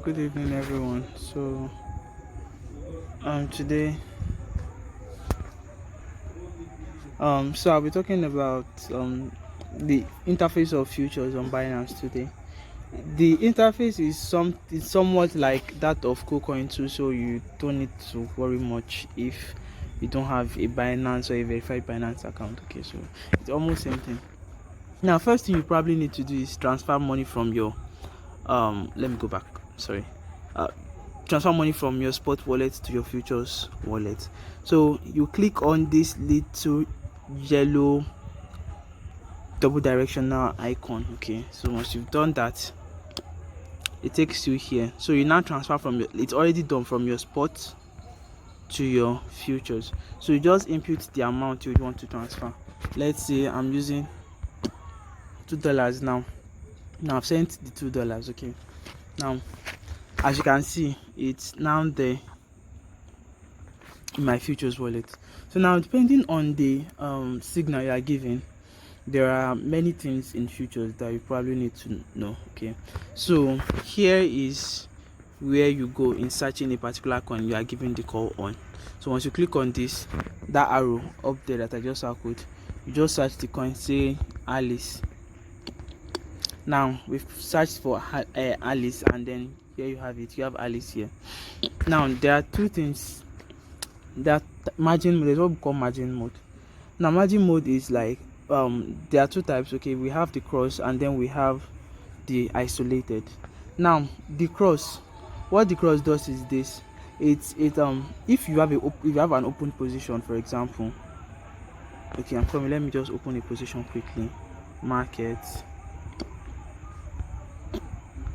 Good evening, everyone. Today, so I'll be talking about the interface of futures on Binance today. The interface is somewhat like that of KuCoin too, so you don't need to worry much if you don't have a Binance or a verified Binance account. Okay, so it's almost same thing. Now, first thing you probably need to do is transfer money from your let me go back. Sorry. Uh, Transfer money from your spot wallet to your futures wallet. So you click on this little yellow double directional icon. Okay, so once you've done that, it takes you here. So you now transfer from it's already done from your spot to your futures. So you just input the amount you want to transfer. Let's say I'm using $2 now. I've sent the $2. Okay, now as you can see, it's now there in my futures wallet. So now, depending on the signal you are giving, there are many things in futures that you probably need to know. Okay, so here is where you go in searching a particular coin you are giving the call on. So once you click on this, that arrow up there that I just circled, you just search the coin, say Alice. Now we've searched for Alice, and then here you have it. You have Alice here. Now there are two things. That margin mode is what we call margin mode. Now margin mode is like there are two types. Okay, we have the cross and then we have the isolated. Now the cross, what the cross does is this. If you have an open position, for example. Okay, I'm coming. Let me just open a position quickly. Market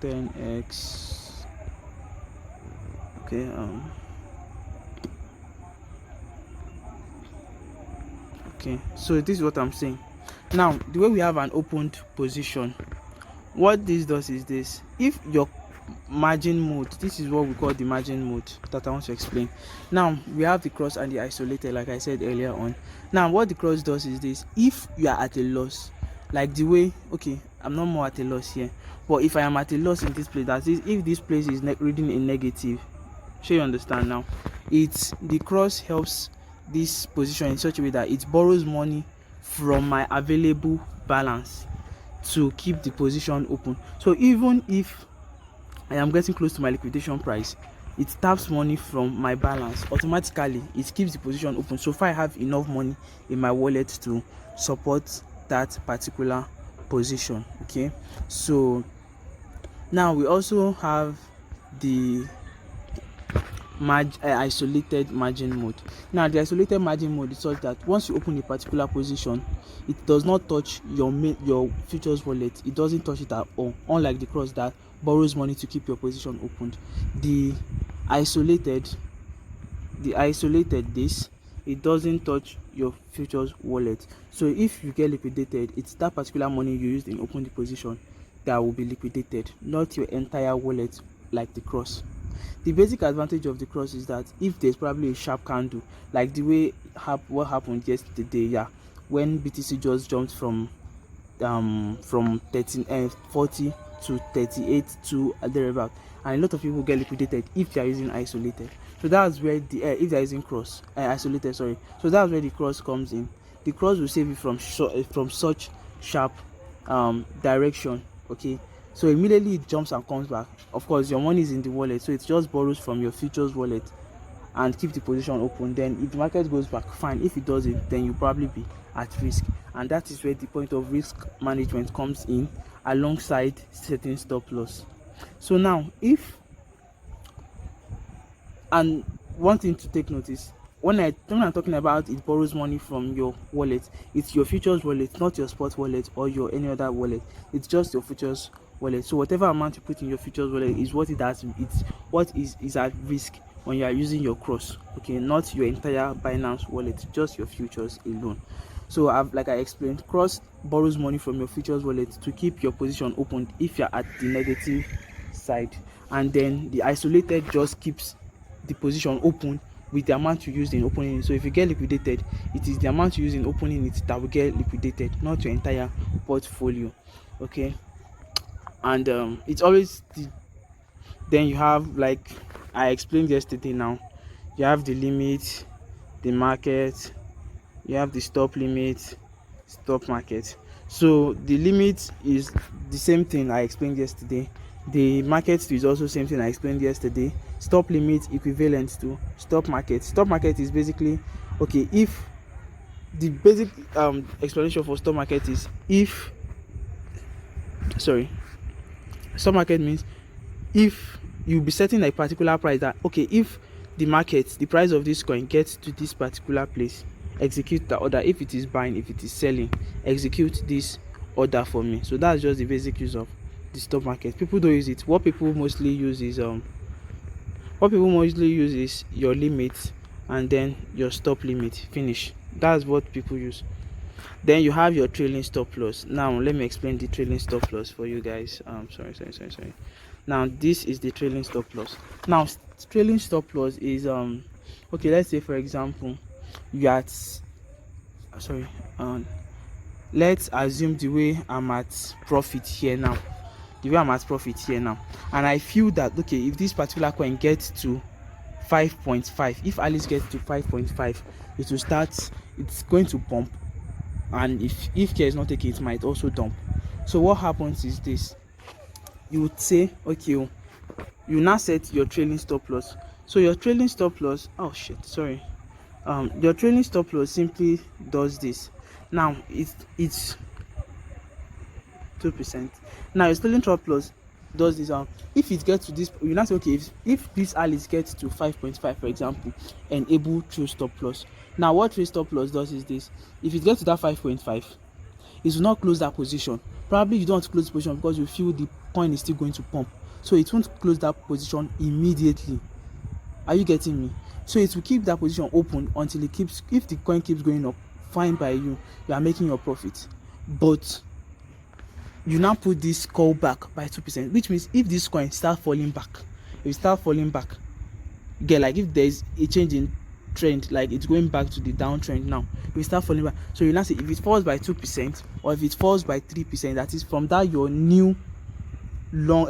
10x. Okay, okay, so this is what I'm saying. Now the way we have an opened position, what this does is this. If your margin mode, this is what we call the margin mode that I want to explain. Now we have the cross and the isolated, like I said earlier on. Now what the cross does is this. If you are at a loss, like the way, okay, I'm not more at a loss here, but if I am at a loss in this place, that is, if this place is reading a negative, sure you understand. Now it's the cross helps this position in such a way that it borrows money from my available balance to keep the position open. So even if I am getting close to my liquidation price, it taps money from my balance automatically. It keeps the position open so far I have enough money in my wallet to support that particular position. Okay, so now we also have the isolated margin mode. Now the isolated margin mode is such that once you open a particular position, it does not touch your futures wallet. It doesn't touch it at all, unlike the cross that borrows money to keep your position opened. The isolated this, it doesn't touch your futures wallet. So if you get liquidated, it's that particular money you used in opening the position that will be liquidated, not your entire wallet like the cross. The basic advantage of the cross is that if there's probably a sharp candle, like the way what happened yesterday, yeah, when BTC just jumped from 40 to 38 to thereabout, and a lot of people get liquidated if they are using isolated. So that's where the if they are using cross isolated, sorry. So that's where the cross comes in. The cross will save you from such sharp direction. Okay, so immediately it jumps and comes back. Of course, your money is in the wallet, so it just borrows from your futures wallet and keep the position open. Then if the market goes back, fine. If it doesn't, then you probably be at risk, and that is where the point of risk management comes in, alongside setting stop loss. So now, and one thing to take notice, when I'm talking about it borrows money from your wallet, it's your futures wallet, not your spot wallet or your any other wallet. It's just your futures wallet. So whatever amount you put in your futures wallet is what it's what is at risk when you are using your cross. Okay, not your entire Binance wallet, just your futures alone. So like I explained, cross borrows money from your futures wallet to keep your position open if you're at the negative side, and then the isolated just keeps the position open with the amount you used in opening it. So if you get liquidated, it is the amount you use in opening it that will get liquidated, not your entire portfolio. Okay, and it's always then you have, like I explained yesterday, now you have the limit, the market, you have the stop limit, stop market. So the limit is the same thing I explained yesterday. The market is also same thing I explained yesterday. Stop limit equivalent to stop market. Stop market is basically, okay, if the basic explanation for stop market is, if sorry stop market means if you be setting a particular price, that okay, if the market, the price of this coin gets to this particular place, execute the order. If it is buying, if it is selling, execute this order for me. So that's just the basic use of the stop market. People don't use it. What people mostly use is your limit and then your stop limit. Finish. That's what people use. Then you have your trailing stop loss. Now let me explain the trailing stop loss for you guys. Sorry. Now this is the trailing stop loss. Now trailing stop loss is okay, let's say for example you are let's assume the way I'm at profit here now, and I feel that okay, if this particular coin gets to 5.5, if Alice gets to 5.5, it will start, it's going to pump, and if care is not taken, it might also dump. So what happens is this: you would say okay, you now set your trailing stop loss. So your trailing stop loss, your trailing stop loss simply does this. Now it's 2%. Now your trailing stop loss does this. If it gets to this, you now say okay, if this Alice gets to 5.5 for example, enable trail stop loss. Now what trail stop loss does is this: if it gets to that 5.5, it will not close that position. Probably you don't want to close the position because you feel the coin is still going to pump, so it won't close that position immediately. Are you getting me? So it will keep that position open until it keeps, if the coin keeps going up, fine by you, you are making your profit. But you now put this call back by 2%, which means if this coin start falling back, like if there is a change in trend, like it's going back to the downtrend now, we start falling back. So you now say if it falls by 2% or if it falls by 3%, that is from that your new long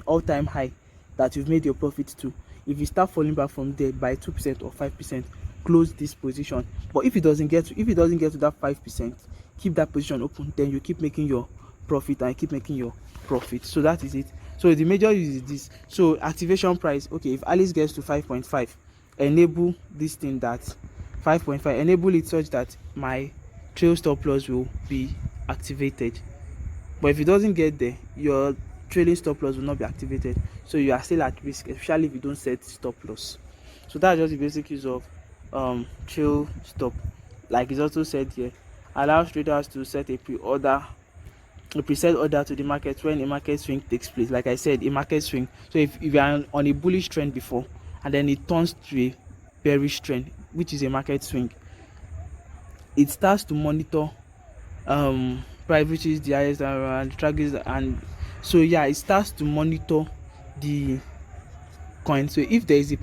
all-time high that you've made your profit to. If you start falling back from there by 2% or 5%, close this position. But if it doesn't get to that 5%, keep that position open. Then you keep making your profit and keep making your profit. So that is it. So the major use is this. So activation price, okay, if Alice gets to 5.5, enable this thing that 5.5, enable it such that my trail stop loss will be activated. But if it doesn't get there, your trailing stop loss will not be activated, so you are still at risk, especially if you don't set stop loss. So that's just the basic use of trail stop. Like it's also said here, allows traders to set a preset order to the market when a market swing takes place. Like I said, a market swing, so if you are on a bullish trend before and then it turns to a bearish trend, which is a market swing, it starts to monitor price, which is the highest and trackers, and so yeah, it starts to monitor the coin. So if there is a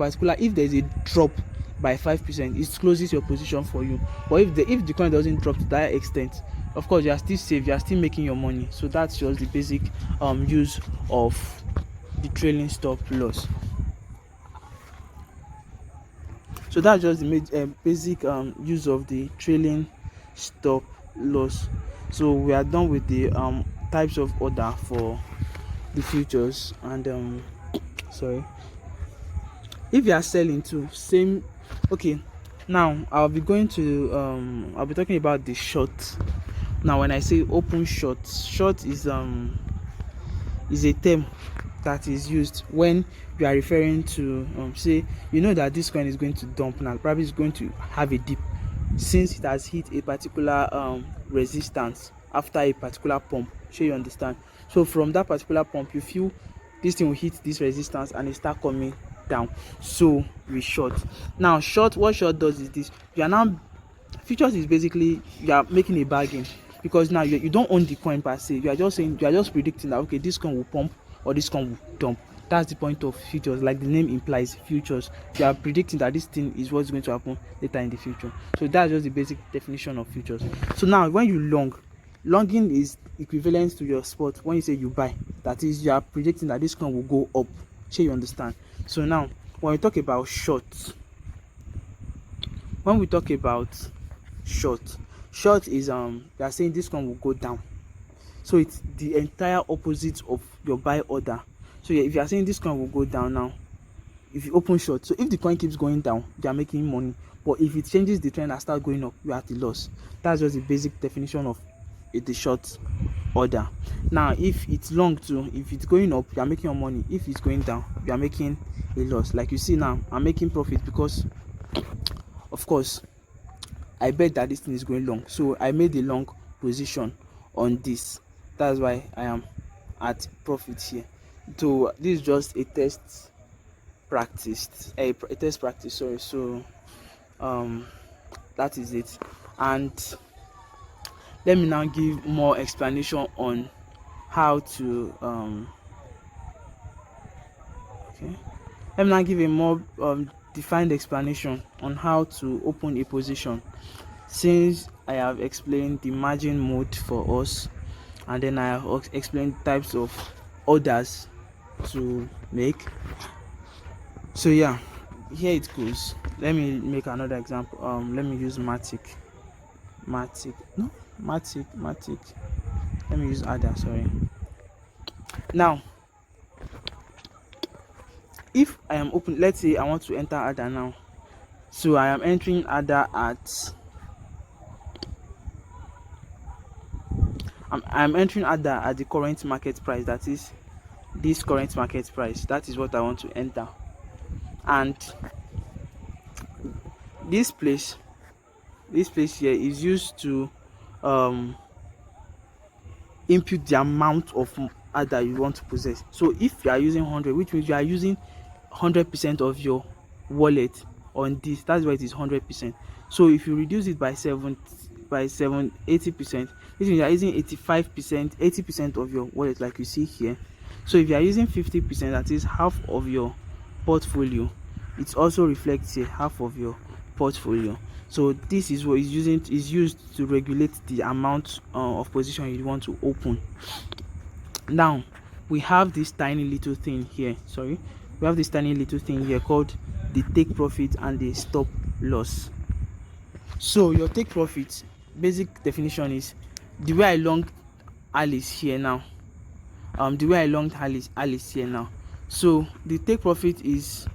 drop by 5%, it closes your position for you. But if the coin doesn't drop to that extent, of course you are still safe, you are still making your money. So that's just the basic use of the trailing stop loss. So that's just the basic use of the trailing stop loss. So we are done with the types of order for the futures. And if you are selling too, same. Okay, now I'll be talking about the short. Now when I say open short is a term that is used when you are referring to say you know that this coin is going to dump now, probably it's going to have a dip since it has hit a particular resistance after a particular pump. Sure, you understand? So from that particular pump, you feel this thing will hit this resistance and it start coming down, so we short. Now what short does is this: you are now, futures is basically you are making a bargain, because now you don't own the coin per se. You are just predicting that okay, this coin will pump or this coin will dump. That's the point of futures, like the name implies, futures. You are predicting that this thing is what's going to happen later in the future. So that's just the basic definition of futures. So now when you long, Longing is equivalent to your spot when you say you buy. That is, you are predicting that this coin will go up. Sure, you understand? So now, when we talk about short, short is you are saying this coin will go down. So it's the entire opposite of your buy order. So yeah, if you are saying this coin will go down now, if you open short, so if the coin keeps going down, you are making money. But if it changes the trend and start going up, you are at the loss. That's just the basic definition of the short order. Now if it's long too, if it's going up, you are making your money. If it's going down, you are making a loss. Like you see now, I'm making profit because of course I bet that this thing is going long, so I made a long position on this. That's why I am at profit here. So this is just a test practice, a test practice, sorry. So that is it. And let me now give more explanation on how to okay, let me now give a more defined explanation on how to open a position, since I have explained the margin mode for us, and then I have explained types of orders to make. So yeah, here it goes. Let me make another example. Let me use Matic. Let me use Ada, sorry. Now if I am open, let's say I want to enter Ada now. So I am entering Ada at I'm entering Ada at the current market price, that is this current market price. That is what I want to enter. And this place here is used to input the amount of Ada you want to possess. So if you are using 100, which means you are using 100% of your wallet on this, that's why it is 100%. So if you reduce it by 80%, this means you are using 85%, 80% of your wallet, like you see here. So if you are using 50%, that is half of your portfolio, it also reflects here half of your portfolio. So this is what is used to regulate the amount of position you want to open. Now we have this tiny little thing here, called the take profit and the stop loss. So your take profit, basic definition is the way I long Alice here now. So the take profit is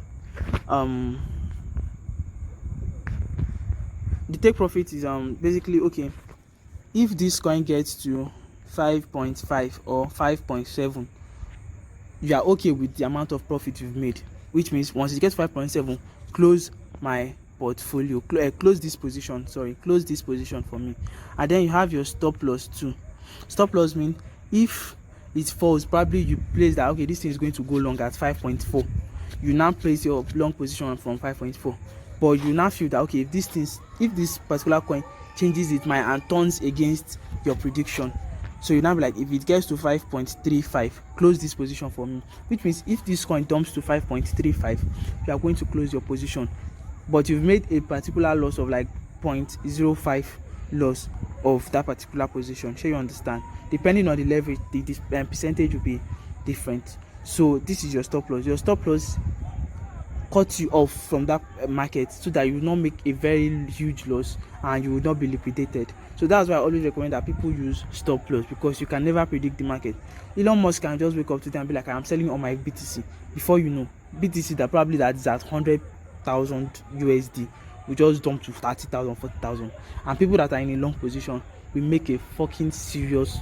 basically, okay, if this coin gets to 5.5 or 5.7, you are okay with the amount of profit you've made, which means once it gets 5.7, close my portfolio, close this position for me. And then you have your stop loss too. Stop loss means if it falls, probably you place that, okay, this thing is going to go long at 5.4, you now place your long position from 5.4. But you now feel that, okay, if this particular coin changes its mind and turns against your prediction, so you now be like, if it gets to 5.35, close this position for me. Which means if this coin dumps to 5.35, you are going to close your position, but you've made a particular loss of like 0.05 loss of that particular position. Sure, you understand? Depending on the leverage, the percentage will be different. So this is your stop loss. Your stop loss cuts you off from that market so that you will not make a very huge loss and you will not be liquidated. So that's why I always recommend that people use stop loss, because you can never predict the market. Elon Musk can just wake up today and be like, I am selling all my BTC. Before you know, BTC that probably that is at 100,000 USD will just dump to 30,000, 40,000, and people that are in a long position will make a fucking serious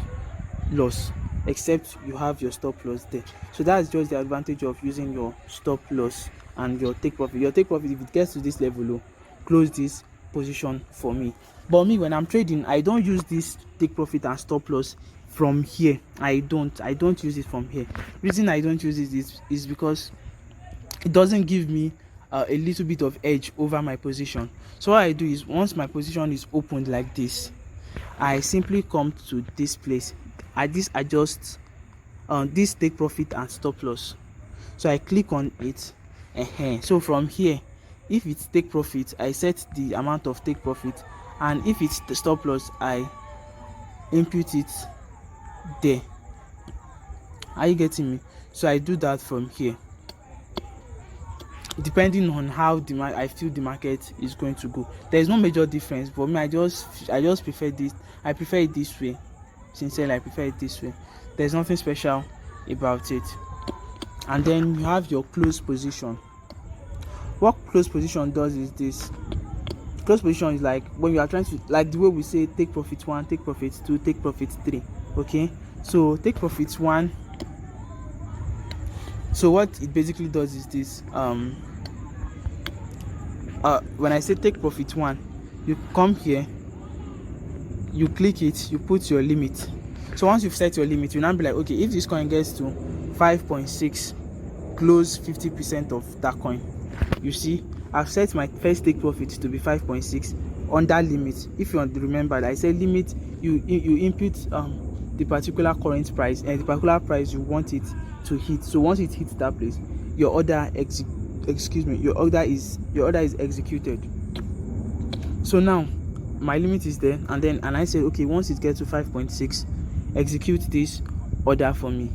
loss, except you have your stop loss there. So that's just the advantage of using your stop loss and your take profit. Your take profit, if it gets to this level, close this position for me. But me, when I'm trading, I don't use this take profit and stop loss from here. I don't use it from here. Reason I don't use it is because it doesn't give me a little bit of edge over my position. So what I do is, once my position is opened like this, I simply come to this place. I adjust this take profit and stop loss. So I click on it. So from here, if it's take profit, I set the amount of take profit, and if it's the stop loss, I input it there. Are you getting me? So I do that from here, depending on how I feel the market is going to go. There is no major difference, but me, I just prefer this. I prefer it this way. Sincerely, I prefer it this way. There's nothing special about it. And then you have your close position. What close position does is this. Close position is like when you are trying to, like the way we say take profit 1, take profit 2, take profit 3. Okay, so take profit 1. So what it basically does is this. When I say take profit 1, you come here, you click it, you put your limit. So once you've set your limit, you now be like, okay, if this coin gets to 5.6, close 50% of that coin. You see, I've set my first take profit to be 5.6 on that limit. If you want to remember that I said limit, you input the particular current price and the particular price you want it to hit. So once it hits that place, your order is executed. So now my limit is there, and I said, okay, once it gets to 5.6, execute this order for me.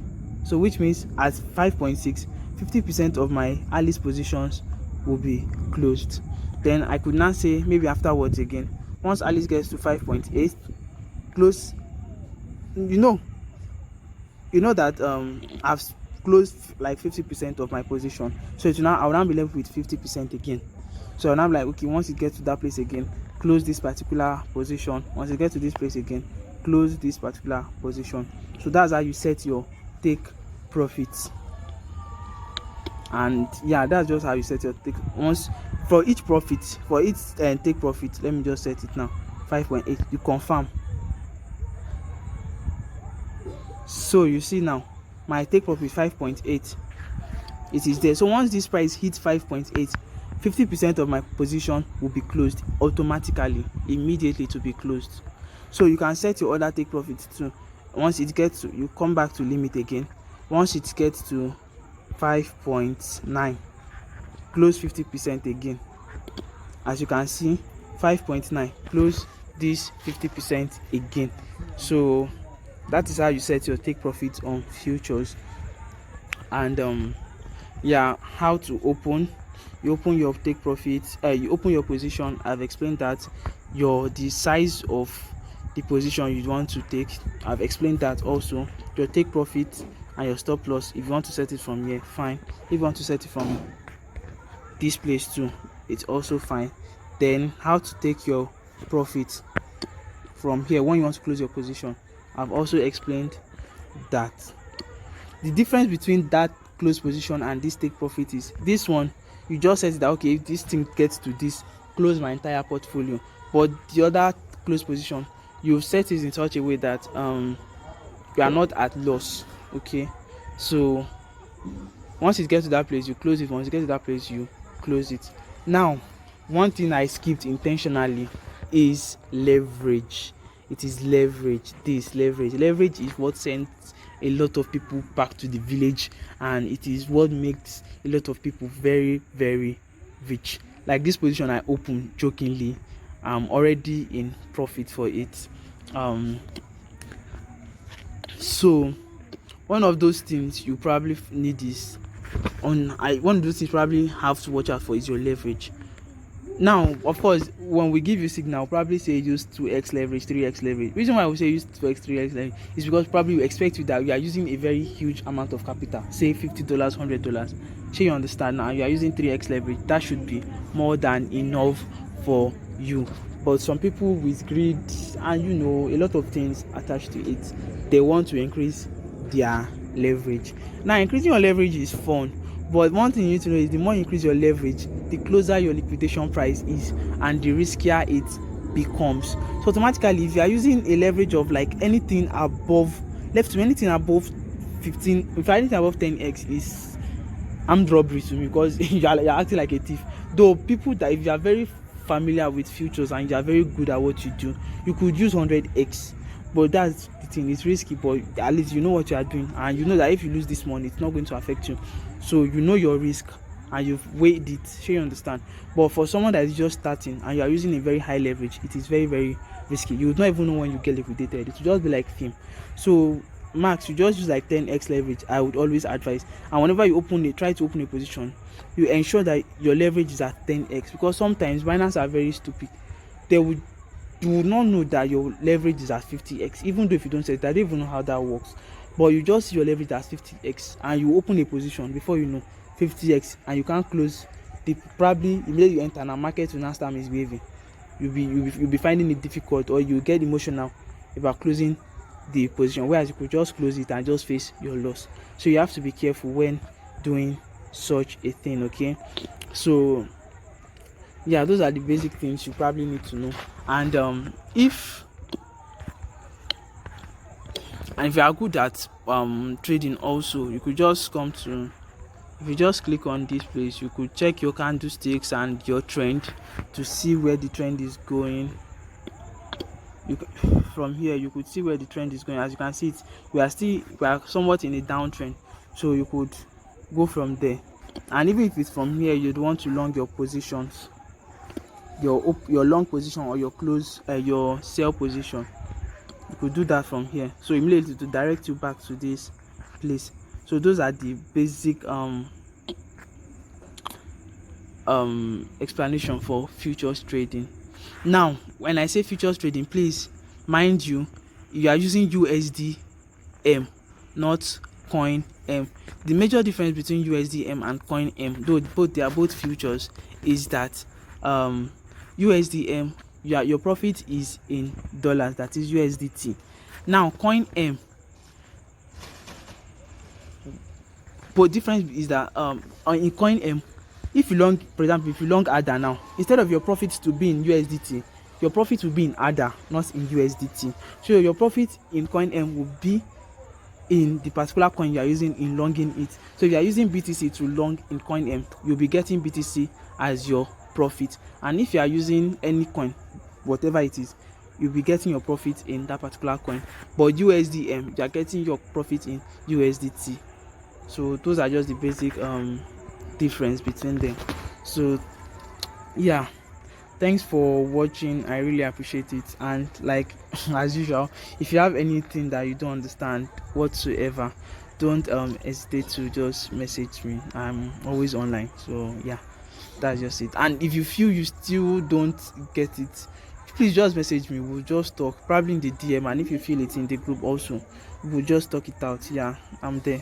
So which means at 5.6, 50% of my Alice positions will be closed. Then I could now say maybe afterwards again, once Alice gets to 5.8, close. You know that I've closed like 50% of my position, so I will now be left with 50% again. So now I'm like, okay, once it gets to that place again, close this particular position. Once it gets to this place again, close this particular position. So that's how you set your take profits. And yeah, that's just how you set your take. Once for each take profit, let me just set it now, 5.8. You confirm. So you see now my take profit 5.8, it is there. So once this price hits 5.8, 50% of my position will be closed automatically, immediately to be closed. So you can set your other take profit too. Once it gets to, you come back to limit again. Once it gets to 5.9, close 50% again. As you can see, 5.9, close this 50% again. So that is how you set your take profit on futures. And yeah, how to open. You open your take profit, you open your position. I've explained that. The size of the position you want to take, I've explained that also. Your take profit and your stop loss, if you want to set it from here, fine. If you want to set it from this place too, it's also fine. Then how to take your profit from here when you want to close your position, I've also explained that. The difference between that close position and this take profit is this one, you just said that, okay, if this thing gets to this, close my entire portfolio. But the other close position, you've set it in such a way that you are not at loss. Okay, so once it gets to that place, you close it. Once it gets to that place, you close it. Now, one thing I skipped intentionally is leverage. It is leverage. Leverage is what sends a lot of people back to the village, and it is what makes a lot of people very, very rich. Like this position I opened jokingly, I'm already in profit for it. So one of those things you probably need is one of those things you probably have to watch out for is your leverage. Now, of course, when we give you signal, probably say use 2x leverage, 3x leverage. Reason why we say use 2x, 3x leverage is because probably we expect you that you are using a very huge amount of capital, say $50, $100. So you understand now, you are using 3x leverage. That should be more than enough for you. But some people with greed and a lot of things attached to it, they want to increase their leverage. Now, increasing your leverage is fun. But one thing you need to know is the more you increase your leverage, the closer your liquidation price is and the riskier it becomes. So automatically, if you are using a leverage of like anything above 15, if you are anything above 10x, is armed robbery to me, because you're acting like a thief. Though people that, if you are very familiar with futures and you are very good at what you do, you could use 100x. But that's the thing, it's risky, but at least you know what you are doing, and you know that if you lose this money, it's not going to affect you. So you know your risk and you've weighed it, sure you understand. But for someone that is just starting and you are using a very high leverage, it is very, very risky. You would not even know when you get liquidated. It will just be like film. So max, you just use like 10x leverage, I would always advise. And whenever you try to open a position, you ensure that your leverage is at 10x, because sometimes Binance are very stupid. They would do not know that your leverage is at 50x, even though if you don't say that, they don't even know how that works. But you just see your leverage as 50x and you open a position, before you know 50x, and you can't close the, probably immediately you enter and the market will now start misbehaving. You'll be finding it difficult, or you get emotional about closing the position, whereas you could just close it and just face your loss. So you have to be careful when doing such a thing. Okay, so yeah, those are the basic things you probably need to know. And if you are good at trading also, you could just come to, if you just click on this place, you could check your candlesticks and your trend to see where the trend is going. From here you could see where the trend is going. As you can see, we are somewhat in a downtrend, so you could go from there. And even if it's from here you'd want to long your positions, your long position, or your close your sell position, you could do that from here. So immediately to direct you back to this place. So those are the basic explanation for futures trading. Now when I say futures trading, please mind you are using USD-M, not coin M. The major difference between USD-M and coin M, though they are both futures, is that USD-M, your profit is in dollars, that is USDT. Now coin M, but difference is that in coin M, if you long, for example, if you long ADA now, instead of your profit to be in USDT, your profit will be in ADA, not in USDT. So your profit in coin M will be in the particular coin you are using in longing it. So if you are using BTC to long in coin M, you'll be getting BTC as your profit. And if you are using any coin, whatever it is, you'll be getting your profit in that particular coin. But USD-M, you are getting your profit in USDT. So those are just the basic difference between them. So yeah, thanks for watching, I really appreciate it. And like as usual, if you have anything that you don't understand whatsoever, don't hesitate to just message me. I'm always online. So yeah, that's just it. And if you feel you still don't get it, please just message me, we'll just talk, probably in the DM. And if you feel it in the group also, we'll just talk it out. Yeah, I'm there.